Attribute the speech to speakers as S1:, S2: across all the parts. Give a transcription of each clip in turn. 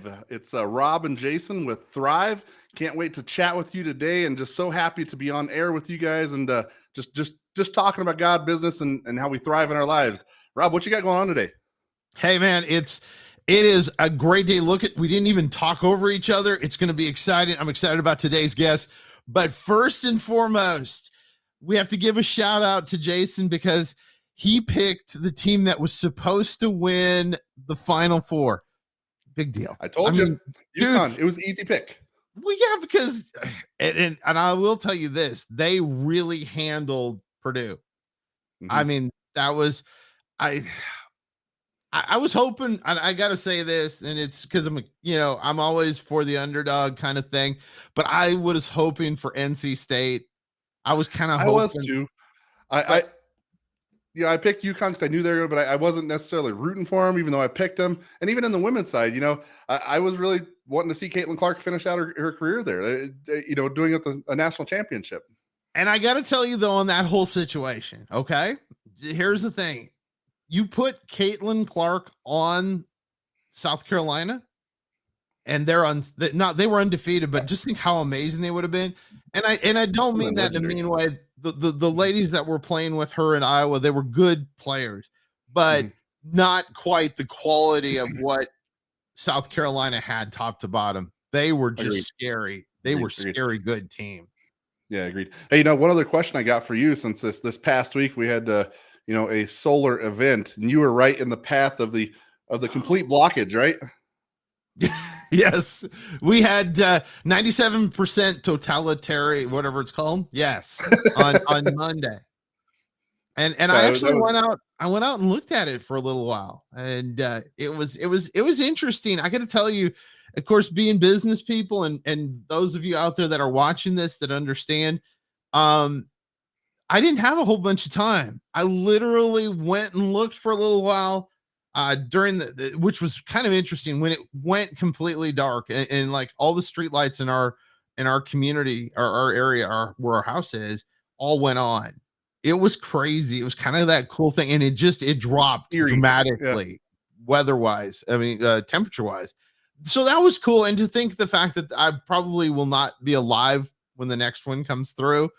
S1: live. It's Rob and Jason with Thrive. Can't wait to chat with you today, and just so happy to be on air with you guys, and just talking about God, business, and how we thrive in our lives. Rob, what you got going on today?
S2: Hey man, it is a great day. Look at, we didn't even talk over each other. It's going to be exciting. I'm excited about today's guest. But first and foremost, we have to give a shout out to Jason because he picked the team that was supposed to win the Final Four. Big deal.
S1: I told you, UConn. It was an easy pick.
S2: Well, yeah, because and I will tell you this, they really handled Purdue.
S1: Mm-hmm.
S2: I mean, that was I was hoping, and I got to say this, and it's because I'm always for the underdog kind of thing, but I was hoping for NC State. I was kind of hoping.
S1: I was too. I picked UConn because I knew they were good, but I wasn't necessarily rooting for them, even though I picked them. And even in the women's side, I was really wanting to see Caitlin Clark finish out her career there, doing a national championship.
S2: And I got to tell you, though, on that whole situation, okay, here's the thing. You put Caitlin Clark on South Carolina, and they were undefeated, but just think how amazing they would have been. And I don't mean that in a mean way. The ladies that were playing with her in Iowa, they were good players, but not quite the quality of what South Carolina had top to bottom. They were just scary. They were scary good team.
S1: Yeah, agreed. Hey, one other question I got for you, since this past week we had a solar event, and you were right in the path of the complete blockage, right?
S2: Yes, we had 97% totalitarian, whatever it's called. Yes, on Monday, and I actually went out. I went out and looked at it for a little while, and it was interesting. I got to tell you, of course, being business people, and those of you out there that are watching this that understand, I didn't have a whole bunch of time. I literally went and looked for a little while. During which was kind of interesting when it went completely dark and like all the street lights in our community, our area, where our house is, all went on. It was crazy. It was kind of that cool thing, and it dropped dramatically, weather-wise. I mean, temperature-wise. So that was cool. And to think the fact that I probably will not be alive when the next one comes through,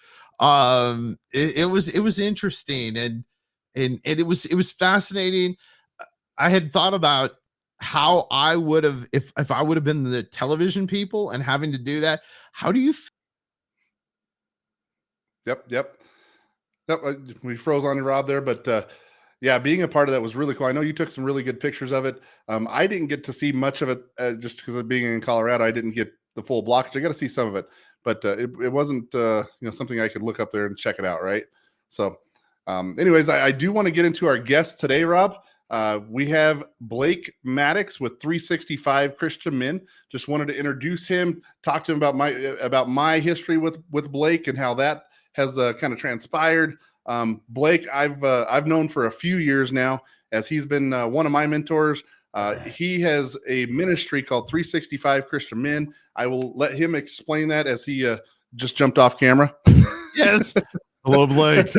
S2: it was interesting, and it was fascinating. I had thought about how I would have, if I would have been the television people and having to do that. How do you?
S1: Yep. We froze on you, Rob, there, but yeah, being a part of that was really cool. I know you took some really good pictures of it. I didn't get to see much of it just because of being in Colorado. I didn't get the full blockage. I got to see some of it, but it wasn't something I could look up there and check it out, right? So, anyways, I do want to get into our guest today, Rob. We have Blake Maddox with 365 Christian Men. Just wanted to introduce him, talk to him about my history with Blake and how that has kind of transpired. Blake, I've known for a few years now, as he's been one of my mentors. He has a ministry called 365 Christian Men. I will let him explain that as he just jumped off camera.
S2: Yes. Hello, Blake.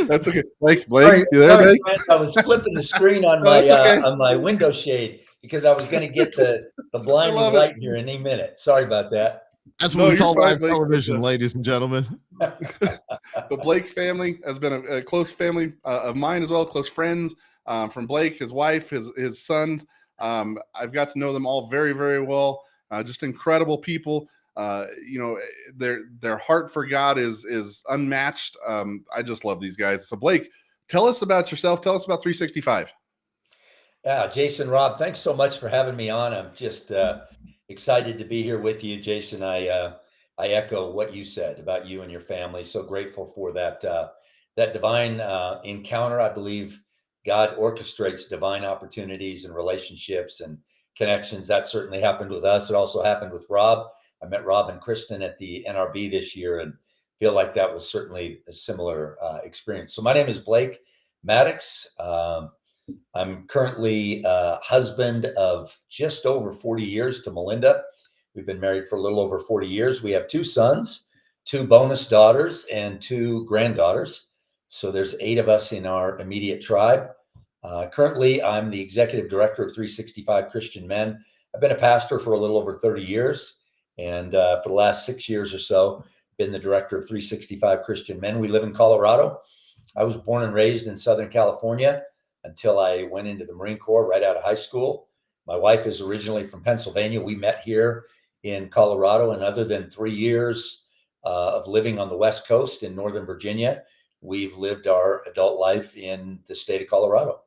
S1: That's okay. Blake, you there, Blake?
S3: I was flipping the screen on my on my window shade because I was going to get the blinding light here any minute. Sorry about that.
S2: That's what we call live television, ladies and gentlemen.
S1: But Blake's family has been a close family of mine as well, close friends from Blake, his wife, his sons. I've got to know them all very, very well. Just incredible people. Their heart for God is unmatched. I just love these guys. So Blake, tell us about yourself. Tell us about 365.
S3: Yeah, Jason, Rob, thanks so much for having me on. I'm just excited to be here with you, Jason. I echo what you said about you and your family. So grateful for that divine encounter. I believe God orchestrates divine opportunities and relationships and connections. That certainly happened with us. It also happened with Rob. I met Rob and Kristen at the NRB this year and feel like that was certainly a similar experience. So my name is Blake Maddox. I'm currently husband of just over 40 years to Melinda. We've been married for a little over 40 years. We have 2 sons, 2 bonus daughters, and 2 granddaughters. So there's 8 of us in our immediate tribe. Currently, I'm the executive director of 365 Christian Men. I've been a pastor for a little over 30 years. And for the last 6 years or so, been the director of 365 Christian Men. We live in Colorado. I was born and raised in Southern California until I went into the Marine Corps right out of high school. My wife is originally from Pennsylvania. We met here in Colorado, and other than 3 years of living on the West Coast in Northern Virginia, we've lived our adult life in the state of Colorado.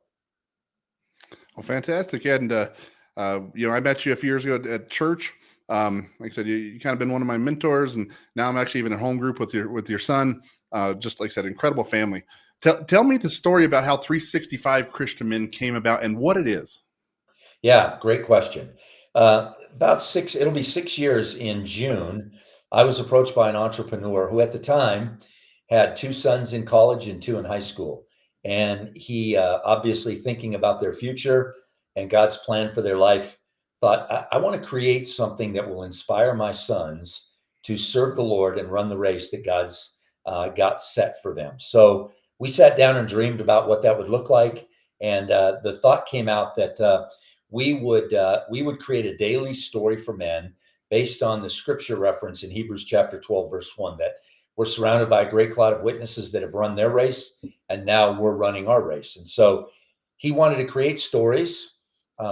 S1: Well, fantastic. And, I met you a few years ago at church. Like I said, you kind of been one of my mentors, and now I'm actually even at home group with your son. Just like I said, incredible family. Tell me the story about how 365 Christian Men came about and what it is.
S3: Yeah, great question. It'll be 6 years in June. I was approached by an entrepreneur who at the time had two sons in college and two in high school. And he, obviously thinking about their future and God's plan for their life, thought, I want to create something that will inspire my sons to serve the Lord and run the race that God's got set for them. So we sat down and dreamed about what that would look like. And the thought came out that we would create a daily story for men based on the scripture reference in Hebrews chapter 12, verse 1, that we're surrounded by a great cloud of witnesses that have run their race, and now we're running our race. And so he wanted to create stories,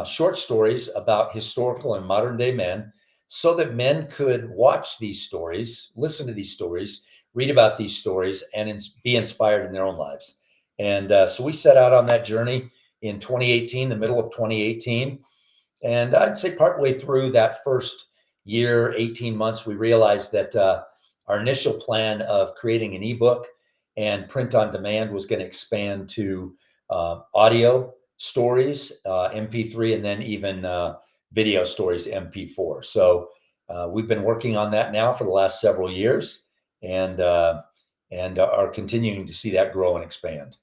S3: short stories about historical and modern day men, so that men could watch these stories, listen to these stories, read about these stories, and be inspired in their own lives. And so we set out on that journey in 2018, the middle of 2018. And I'd say partway through that first year, 18 months, we realized that our initial plan of creating an ebook and print on demand was going to expand to audio stories, MP3, and then even video stories, MP4. So we've been working on that now for the last several years, and are continuing to see that grow and expand.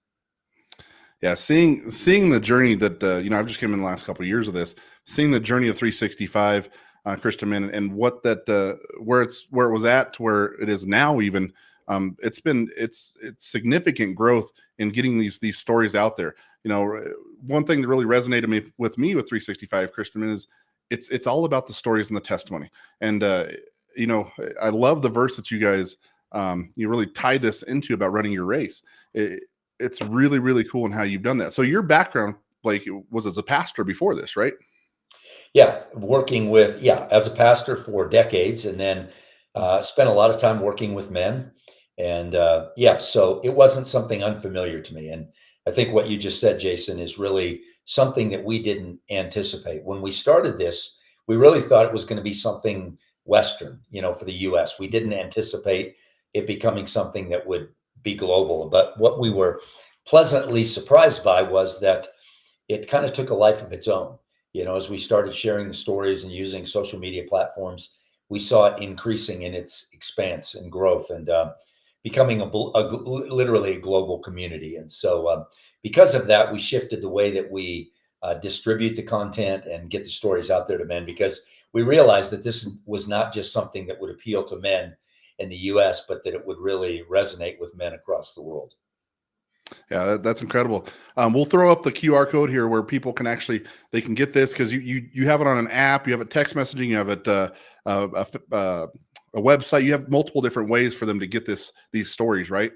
S1: Yeah, seeing the journey that I've just came in the last couple of years of this, seeing the journey of 365 Christian Men, and what that where it was at to where it is now. Even it's significant growth in getting these stories out there. One thing that really resonated with me with 365 Christian Men is it's all about the stories and the testimony. And I love the verse that you guys you really tie this into about running your race. It's really, really cool in how you've done that. So your background, like, was as a pastor before this, right?
S3: Yeah, as a pastor for decades, and then spent a lot of time working with men. And so it wasn't something unfamiliar to me. And I think what you just said, Jason, is really something that we didn't anticipate. When we started this, we really thought it was going to be something Western, for the US. We didn't anticipate it becoming something that would be global. But what we were pleasantly surprised by was that it kind of took a life of its own. As we started sharing the stories and using social media platforms, we saw it increasing in its expanse and growth, and becoming literally a global community. And so because of that, we shifted the way that we distribute the content and get the stories out there to men, because we realized that this was not just something that would appeal to men in the US, but that it would really resonate with men across the world.
S1: Yeah, that's incredible. We'll throw up the QR code here where people can they can get this, because you have it on an app, you have it text messaging, you have it a website, you have multiple different ways for them to get these stories, right?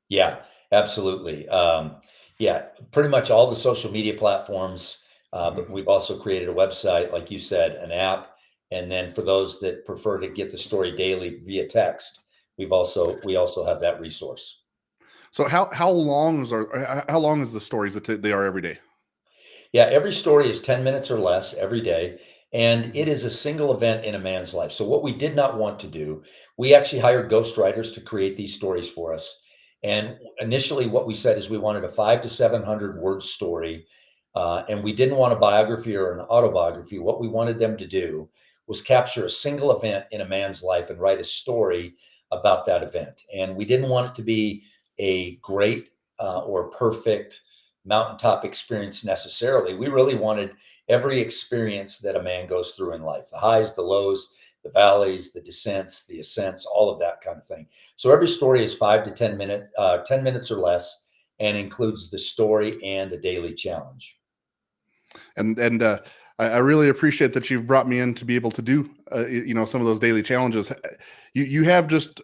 S3: Yeah, absolutely. Pretty much all the social media platforms, but we've also created a website, like you said, an app. And then for those that prefer to get the story daily via text, we also have that resource.
S1: So how long is the stories that they are every day?
S3: Yeah, every story is 10 minutes or less every day, and it is a single event in a man's life. So what we did not want to do, we actually hired ghostwriters to create these stories for us. And initially what we said is we wanted a 500 to 700 word story, and we didn't want a biography or an autobiography. What we wanted them to do was capture a single event in a man's life and write a story about that event. And we didn't want it to be a great or perfect mountaintop experience necessarily. We really wanted every experience that a man goes through in life, the highs, the lows, the valleys, the descents, the ascents, all of that kind of thing. So every story is 5 to 10 minutes, 10 minutes or less, and includes the story and a daily challenge.
S1: And I really appreciate that you've brought me in to be able to do, some of those daily challenges. You have just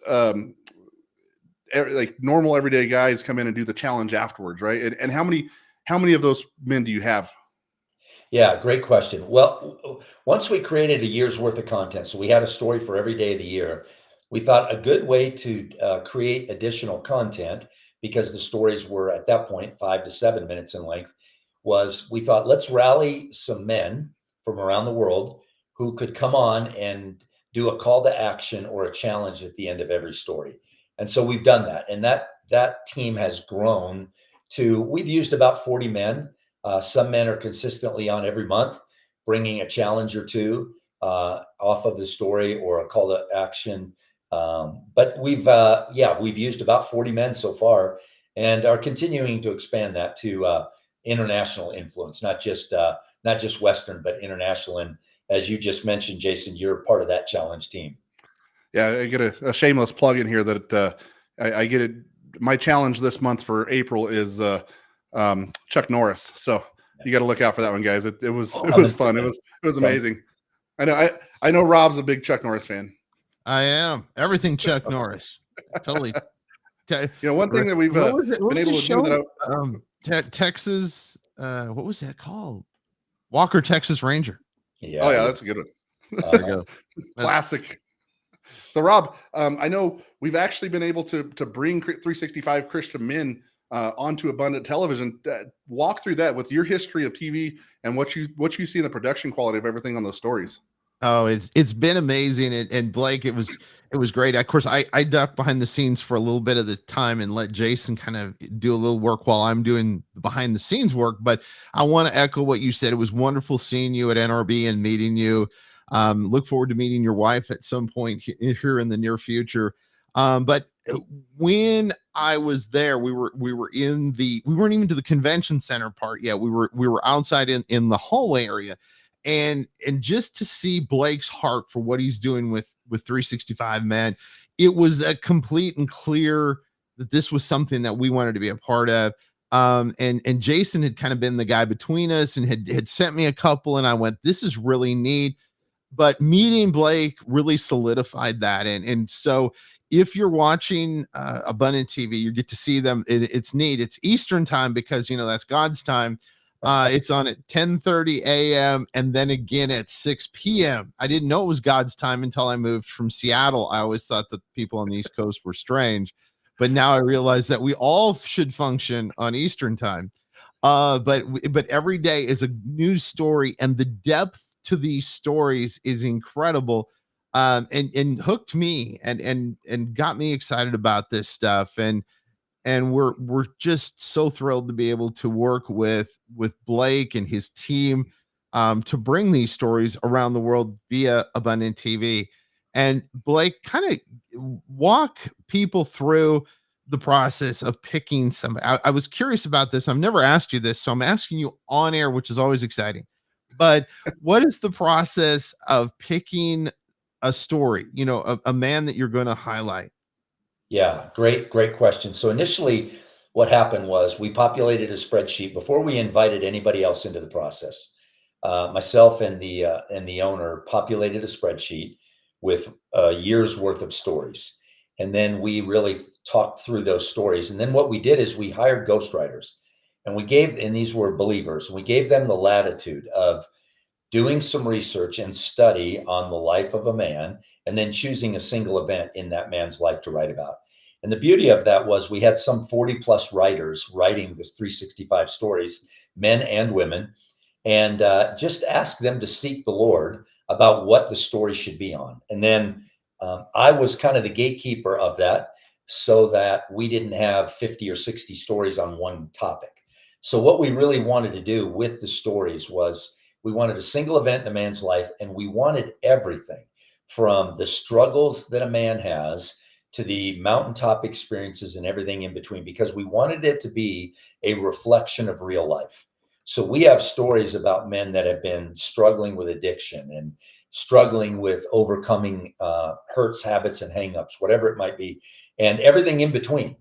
S1: like normal everyday guys come in and do the challenge afterwards, right? And how many of those men do you have?
S3: Yeah, great question. Well, once we created a year's worth of content, so we had a story for every day of the year, we thought a good way to create additional content, because the stories were at that point 5 to 7 minutes in length, was we thought, let's rally some men from around the world who could come on and do a call to action or a challenge at the end of every story. And so we've done that. And that team has grown to, we've used about 40 men. Some men are consistently on every month, bringing a challenge or two off of the story or a call to action. But we've used about 40 men so far, and are continuing to expand that to international influence, not just Western, but international. And as you just mentioned, Jason, you're part of that challenge team.
S1: Yeah, I get a shameless plug in here that I get it. My challenge this month for April is Chuck Norris. So you got to look out for that one, guys. It was fun. It was amazing. I know Rob's a big Chuck Norris fan.
S2: I am. Everything Chuck Norris. Totally.
S1: One thing that we've been able to do that
S2: Texas, what was that called? Walker, Texas Ranger.
S3: Yeah.
S1: Oh yeah, that's a good one.
S2: There you go.
S1: Classic. So Rob, I know we've actually been able to bring 365 Christian Men onto Abundant Television. Walk through that with your history of TV and what you see in the production quality of everything on those stories.
S2: Oh, it's been amazing. And Blake, it was great. Of course, I ducked behind the scenes for a little bit of the time and let Jason kind of do a little work while I'm doing behind the scenes work. But I want to echo what you said. It was wonderful seeing you at NRB and meeting you. Look forward to meeting your wife at some point here in the near future. But when I was there, we weren't even to the convention center part yet. We were outside in the hallway area. And just to see Blake's heart for what he's doing with 365, man, it was a complete and clear that this was something that we wanted to be a part of. And Jason had kind of been the guy between us and had sent me a couple, and I went, this is really neat. But meeting Blake really solidified that. And so if you're watching Abundant TV, you get to see them. It's neat. It's Eastern time because, that's God's time. It's on at 10:30 a.m. and then again at 6 p.m. I didn't know it was God's time until I moved from Seattle. I always thought that people on the East Coast were strange, but now I realize that we all should function on Eastern time. But every day is a news story, and the depth to these stories is incredible. And hooked me and got me excited about this stuff. And we're just so thrilled to be able to work with Blake and his team to bring these stories around the world via Abundant TV. And Blake, kind of walk people through the process of picking some. I was curious about this. I've never asked you this, so I'm asking you on air, which is always exciting. But what is the process of picking a story, a man that you're going to highlight?
S3: Yeah, great question. So initially, what happened was we populated a spreadsheet before we invited anybody else into the process. Myself and the owner populated a spreadsheet with a year's worth of stories, and then we really talked through those stories. And then what we did is we hired ghostwriters, and these were believers. We gave them the latitude of doing some research and study on the life of a man, and then choosing a single event in that man's life to write about. And the beauty of that was we had some 40 plus writers writing the 365 stories, men and women, and just ask them to seek the Lord about what the story should be on. And then I was kind of the gatekeeper of that, so that we didn't have 50 or 60 stories on one topic. So what we really wanted to do with the stories was we wanted a single event in a man's life, and we wanted everything from the struggles that a man has to the mountaintop experiences and everything in between, because we wanted it to be a reflection of real life. So we have stories about men that have been struggling with addiction and struggling with overcoming hurts, habits, and hangups, whatever it might be, and everything in between.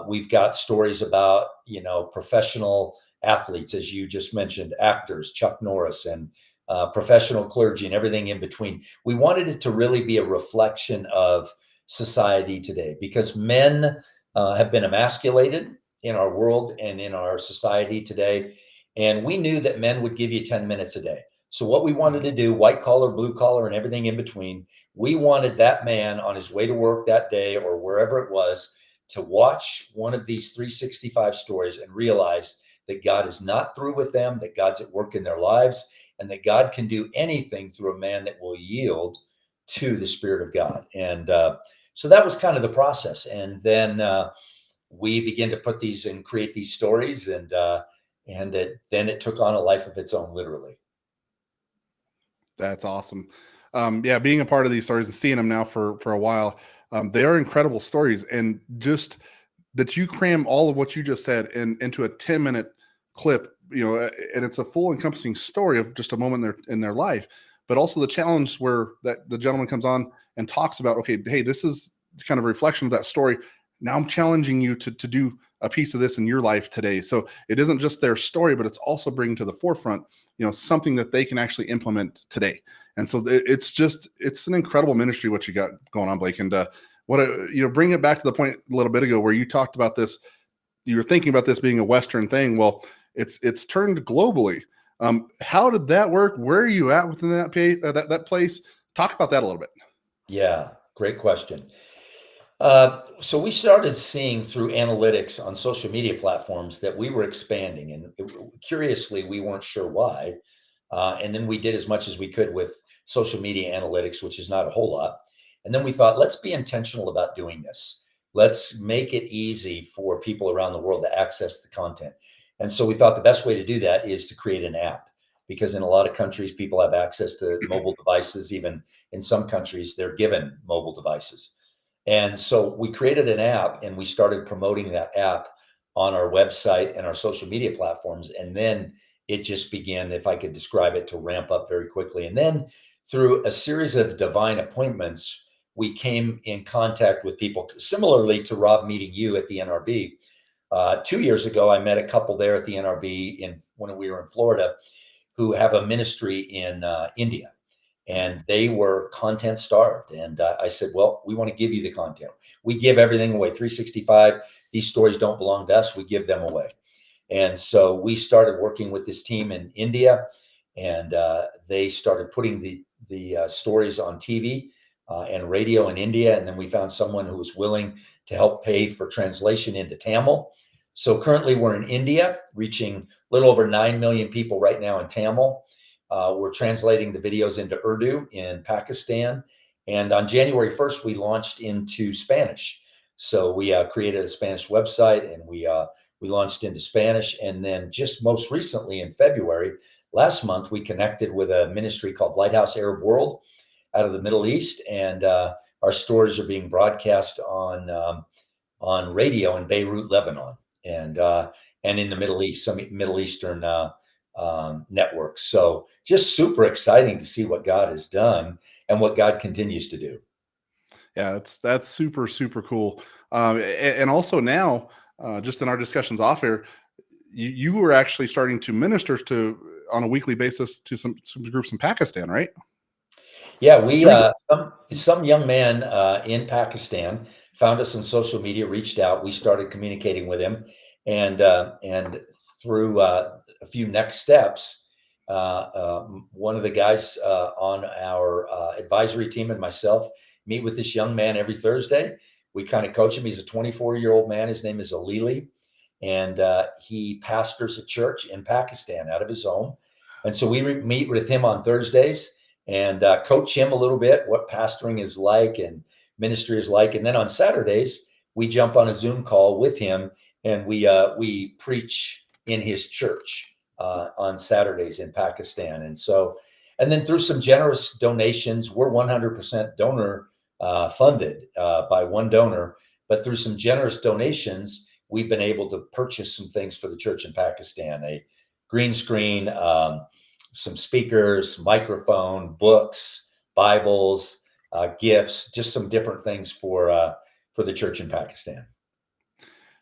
S3: We've got stories about, professional athletes, as you just mentioned, actors, Chuck Norris and professional clergy, and everything in between. We wanted it to really be a reflection of society today, because men have been emasculated in our world and in our society today. And we knew that men would give you 10 minutes a day. So what we wanted to do, white collar, blue collar, and everything in between, we wanted that man on his way to work that day or wherever it was to watch one of these 365 stories and realize that God is not through with them, that God's at work in their lives, and that God can do anything through a man that will yield to the Spirit of God. And so that was kind of the process. And then we began to put these and create these stories, and then it took on a life of its own, literally.
S1: That's awesome. Yeah, being a part of these stories and seeing them now for a while, they are incredible stories. And just that you cram all of what you just said into a 10-minute clip, and it's a full encompassing story of just a moment in their life, but also the challenge where that the gentleman comes on and talks about, okay, hey, this is kind of a reflection of that story. Now I'm challenging you to do a piece of this in your life today. So it isn't just their story, but it's also bringing to the forefront, something that they can actually implement today. And so it's an incredible ministry, what you got going on, Blake. And bring it back to the point a little bit ago where you talked about this, you were thinking about this being a Western thing. Well, it's turned globally. How did that work? Where are you at within that place? Talk about that a little bit.
S3: Yeah, great question. So we started seeing through analytics on social media platforms that we were expanding, and curiously, we weren't sure why. And then we did as much as we could with social media analytics, which is not a whole lot. And then we thought, let's be intentional about doing this. Let's make it easy for people around the world to access the content. And so we thought the best way to do that is to create an app, because in a lot of countries, people have access to mobile devices. Even in some countries, they're given mobile devices. And so we created an app, and we started promoting that app on our website and our social media platforms. And then it just began, if I could describe it, to ramp up very quickly. And then through a series of divine appointments, we came in contact with people similarly to Rob meeting you at the NRB. 2 years ago, I met a couple there at the NRB when we were in Florida, who have a ministry in India. And they were content starved. And I said, well, we want to give you the content. We give everything away, 365. These stories don't belong to us. We give them away. And so we started working with this team in India, and they started putting the stories on TV and radio in India. And then we found someone who was willing to help pay for translation into Tamil. So currently we're in India, reaching a little over 9 million people right now in Tamil. We're translating the videos into Urdu in Pakistan. And on January 1st, we launched into Spanish. So we created a Spanish website, and we launched into Spanish. And then just most recently in February, last month, we connected with a ministry called Lighthouse Arab World out of the Middle East. And our stories are being broadcast on radio in Beirut, Lebanon, and in the Middle East, some Middle Eastern networks. So just super exciting to see what God has done and what God continues to do.
S1: Yeah, that's super, super cool. And also now, just in our discussions off air, you were actually starting to minister on a weekly basis to some groups in Pakistan, right?
S3: Yeah, we some young man in Pakistan found us on social media, reached out. We started communicating with him, and through a few next steps, one of the guys on our advisory team and myself meet with this young man every Thursday. We kind of coach him. He's a 24-year-old man. His name is Alili, and he pastors a church in Pakistan out of his home. And so we meet with him on Thursdays and coach him a little bit, what pastoring is like and ministry is like. And then on Saturdays, we jump on a Zoom call with him, and we preach in his church on Saturdays in Pakistan. And then through some generous donations, we're 100% donor funded by one donor, but through some generous donations, we've been able to purchase some things for the church in Pakistan, a green screen, some speakers, microphone, books, Bibles, gifts, just some different things for the church in Pakistan.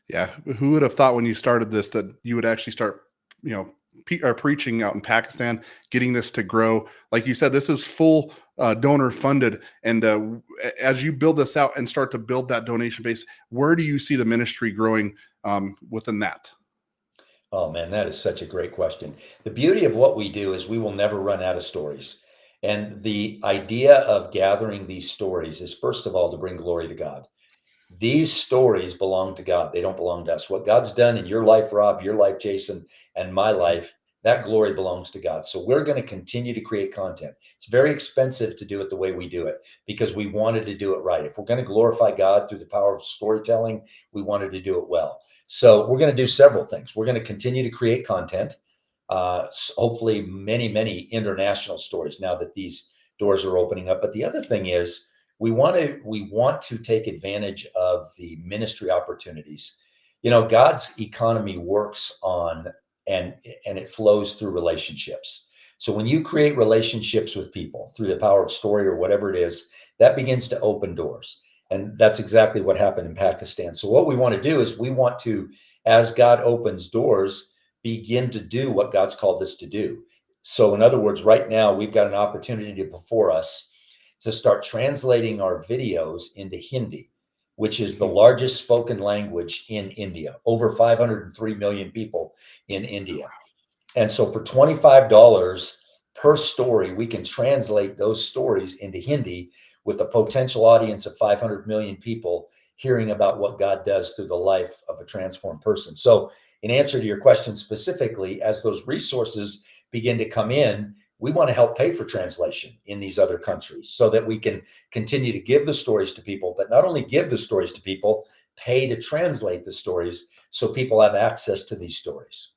S1: Yeah. Who would have thought when you started this that you would actually start, are preaching out in Pakistan, getting this to grow. Like you said, this is full donor funded. And as you build this out and start to build that donation base, where do you see the ministry growing within that?
S3: Oh man, that is such a great question. The beauty of what we do is we will never run out of stories. And the idea of gathering these stories is, first of all, to bring glory to God. These stories belong to God. They don't belong to us. What God's done in your life, Rob, your life, Jason, and my life, that glory belongs to God. So we're going to continue to create content. It's very expensive to do it the way we do it because we wanted to do it right. If we're going to glorify God through the power of storytelling, we wanted to do it well. So we're going to do several things. We're going to continue to create content, hopefully many international stories now that these doors are opening up. But the other thing is, we want to take advantage of the ministry opportunities. You know, God's economy works on and it flows through relationships. So when you create relationships with people through the power of story or whatever it is, that begins to open doors. And that's exactly what happened in Pakistan. So what we want to do is we want to, as God opens doors, begin to do what God's called us to do. So in other words, right now we've got an opportunity before us to start translating our videos into Hindi, which is the largest spoken language in India, over 503 million people in India. And so for $25 per story, we can translate those stories into Hindi with a potential audience of 500 million people hearing about what God does through the life of a transformed person. So in answer to your question specifically, as those resources begin to come in, we want to help pay for translation in these other countries so that we can continue to give the stories to people, but not only give the stories to people, pay to translate the stories so people have access to these stories.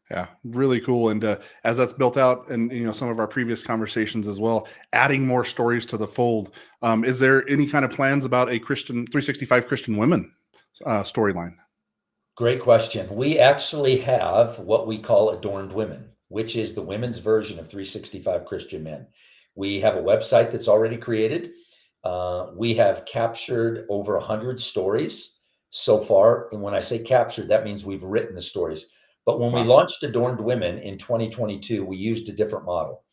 S1: Yeah, really cool. And as that's built out, and some of our previous conversations as well, adding more stories to the fold. Is there any kind of plans about a Christian 365 Christian women storyline?
S3: Great question. We actually have what we call Adorned Women, which is the women's version of 365 Christian Men. We have a website that's already created. We have captured over 100 stories so far. And when I say captured, that means we've written the stories. But when we launched Adorned Women in 2022, we used a different model.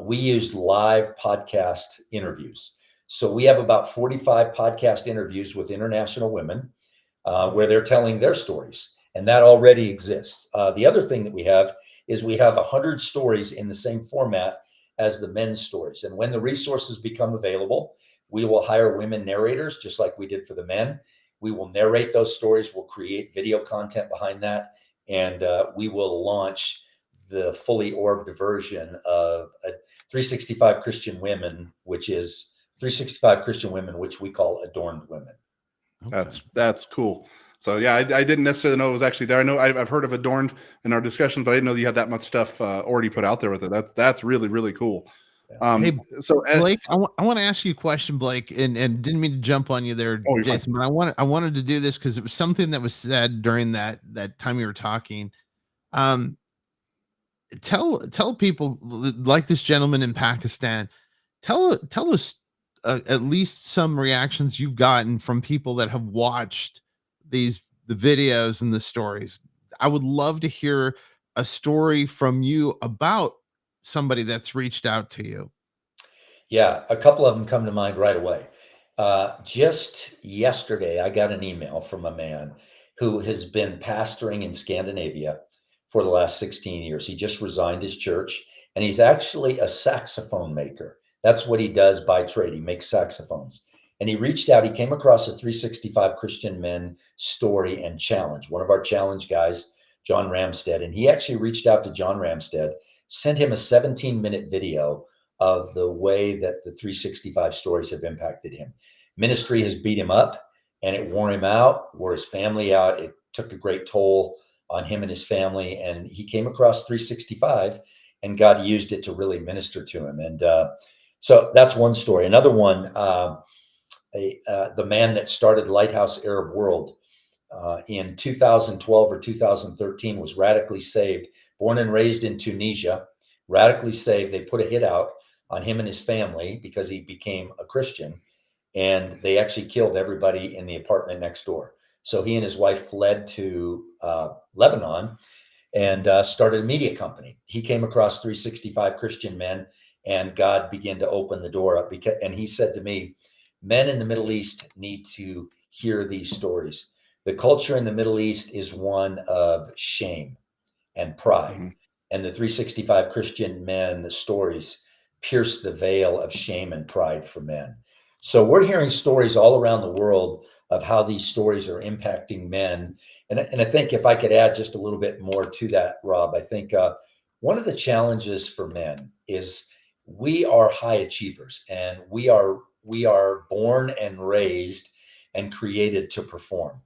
S3: We used live podcast interviews. So we have about 45 podcast interviews with international women where they're telling their stories. And that already exists. The other thing that we have is we have 100 stories in the same format as the men's stories. And when the resources become available, we will hire women narrators, just like we did for the men. We will narrate those stories. We'll create video content behind that. And we will launch the fully orbed version of a 365 Christian Women, which is 365 Christian Women, which we call Adorned Women.
S1: Okay. That's cool. So yeah, I didn't necessarily know it was actually there. I know I've heard of Adorned in our discussions, but I didn't know you had that much stuff already put out there with it. That's really cool.
S2: Hey, so Blake, I want to ask you a question, Blake, and didn't mean to jump on you there, Jason, fine. But I wanted to do this because it was something that was said during that time you were talking. Tell people like this gentleman in Pakistan. Tell us at least some reactions you've gotten from people that have watched the videos and the stories. I would love to hear a story from you about somebody that's reached out to you.
S3: Yeah, a couple of them come to mind right away. Just yesterday, I got an email from a man who has been pastoring in Scandinavia for the last 16 years. He just resigned his church, and he's actually a saxophone maker. That's what he does by trade. He makes saxophones. And he reached out. He came across a 365 Christian Men story and challenge. One of our challenge guys, John Ramstead, and he actually reached out to John Ramstead, sent him a 17-minute video of the way that the 365 stories have impacted him. Ministry has beat him up and it wore him out, wore his family out. It took a great toll on him and his family. And he came across 365 and God used it to really minister to him. And so that's one story. Another one, the man that started Lighthouse Arab World in 2012 or 2013 was radically saved, born and raised in Tunisia, radically saved. They put a hit out on him and his family because he became a Christian, and they actually killed everybody in the apartment next door. So he and his wife fled to Lebanon, and started a media company. He came across 365 Christian Men, and God began to open the door up. And he said to me, men in the Middle East need to hear these stories. The culture in the Middle East is one of shame and pride.
S1: Mm-hmm.
S3: And the 365 Christian Men stories pierce the veil of shame and pride for men. So we're hearing stories all around the world of how these stories are impacting men. And I think if I could add just a little bit more to that, Rob, I think one of the challenges for men is we are high achievers, and we are born and raised and created to perform.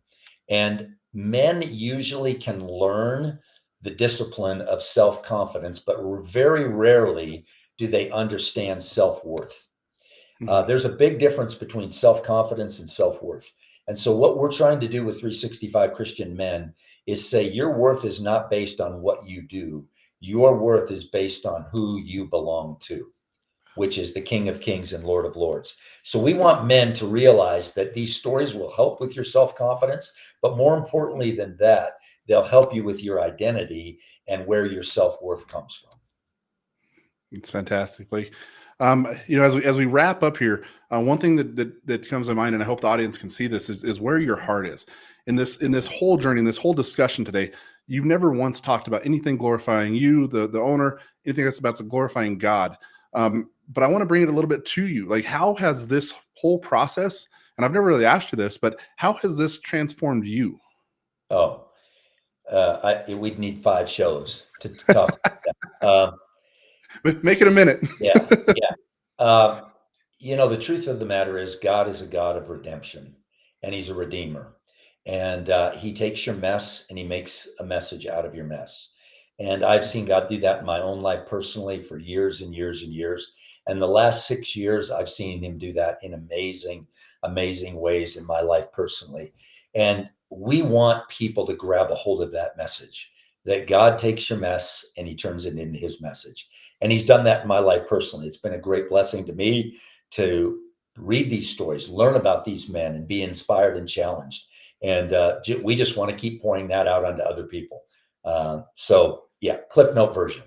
S3: And men usually can learn the discipline of self-confidence, but very rarely do they understand self-worth.
S1: Mm-hmm.
S3: There's a big difference between self-confidence and self-worth. And so what we're trying to do with 365 Christian Men is say your worth is not based on what you do. Your worth is based on who you belong to, which is the King of Kings and Lord of Lords. So we want men to realize that these stories will help with your self-confidence, but more importantly than that, they'll help you with your identity and where your self-worth comes from.
S1: It's fantastic, Blake. As we wrap up here, one thing that comes to mind, and I hope the audience can see this, is where your heart is in this whole journey, in this whole discussion today. You've never once talked about anything glorifying you, the owner, anything that's about glorifying God. But I want to bring it a little bit to you. Like, how has this whole process, and I've never really asked you this, but how has this transformed you?
S3: Oh, we'd need 5 shows to talk about that.
S1: Make it a minute.
S3: Yeah. The truth of the matter is God is a God of redemption, and he's a redeemer. And he takes your mess and he makes a message out of your mess. And I've seen God do that in my own life personally for years and years and years. And the last 6 years, I've seen him do that in amazing, amazing ways in my life personally. And we want people to grab a hold of that message, that God takes your mess and he turns it into his message. And he's done that in my life personally. It's been a great blessing to me to read these stories, learn about these men, and be inspired and challenged. And we just want to keep pouring that out onto other people. Cliff Note version.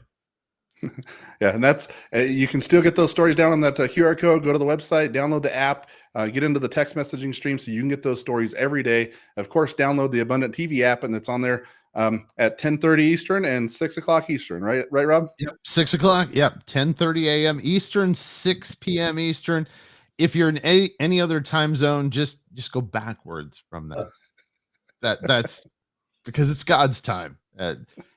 S1: Yeah, and that's you can still get those stories down on that QR code. Go to the website, download the app, get into the text messaging stream so you can get those stories every day. Of course, download the Abundant TV app, and it's on there at 10:30 Eastern and 6 o'clock Eastern. Right, Rob?
S2: Yep, 6 o'clock. Yep, 10:30 a.m. Eastern, 6 p.m. Eastern. If you're in any other time zone, just go backwards from that. That's because it's God's time.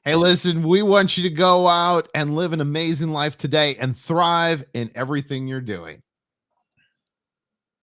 S2: Hey, listen, we want you to go out and live an amazing life today and thrive in everything you're doing.